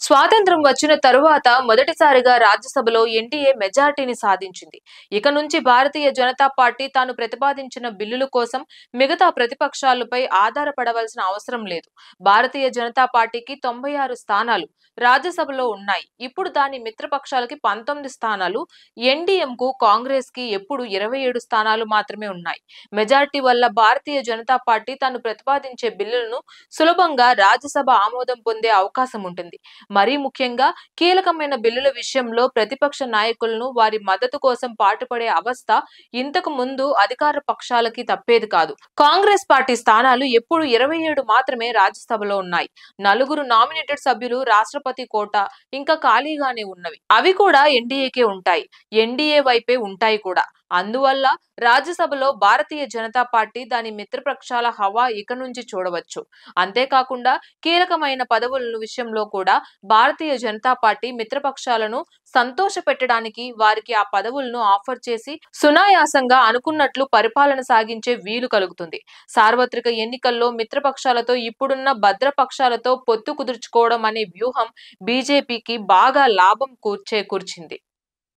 స్వాతంత్ర్యం వచ్చిన తరువాత మొదటిసారిగా రాజ్యసభలో ఎన్డీఏ మెజారిటీని సాధించింది. ఇక నుంచి భారతీయ జనతా పార్టీ తాను ప్రతిపాదించిన బిల్లుల కోసం మిగతా ప్రతిపక్షాలపై ఆధారపడవలసిన అవసరం లేదు. భారతీయ జనతా పార్టీకి 96 స్థానాలు రాజ్యసభలో ఉన్నాయి. ఇప్పుడు దాని మిత్రపక్షాలకి 19 స్థానాలు, ఎన్డీఎంకు కాంగ్రెస్ కి ఎప్పుడు 27 స్థానాలు మాత్రమే ఉన్నాయి. మెజారిటీ వల్ల భారతీయ జనతా పార్టీ తాను ప్రతిపాదించే బిల్లులను సులభంగా రాజ్యసభ ఆమోదం పొందే అవకాశం ఉంటుంది. మరీ ముఖ్యంగా కీలకమైన బిల్లుల విషయంలో ప్రతిపక్ష నాయకులను వారి మద్దతు కోసం పాటుపడే అవస్థ ఇంతకు ముందు అధికార పక్షాలకి తప్పేది కాదు. కాంగ్రెస్ పార్టీ స్థానాలు ఎప్పుడు 27 మాత్రమే రాజ్యసభలో ఉన్నాయి. 4 నామినేటెడ్ సభ్యులు రాష్ట్రపతి కోటా ఇంకా ఖాళీగానే ఉన్నవి. అవి కూడా ఎన్డీఏకే ఉంటాయి. ఎన్డీఏ వైపే ఉంటాయి కూడా. అందువల్ల రాజ్యసభలో భారతీయ జనతా పార్టీ దాని మిత్రపక్షాల హవా ఇక నుంచి చూడవచ్చు. అంతేకాకుండా కీలకమైన పదవుల విషయంలో కూడా భారతీయ జనతా పార్టీ మిత్రపక్షాలను సంతోషపెట్టడానికి వారికి ఆ పదవులను ఆఫర్ చేసి సునాయాసంగా అనుకున్నట్లు పరిపాలన సాగించే వీలు కలుగుతుంది. సార్వత్రిక ఎన్నికల్లో మిత్రపక్షాలతో ఇప్పుడున్న భద్రపక్షాలతో పొత్తు కుదుర్చుకోవడం అనే వ్యూహం బీజేపీకి బాగా లాభం చేకూర్చింది.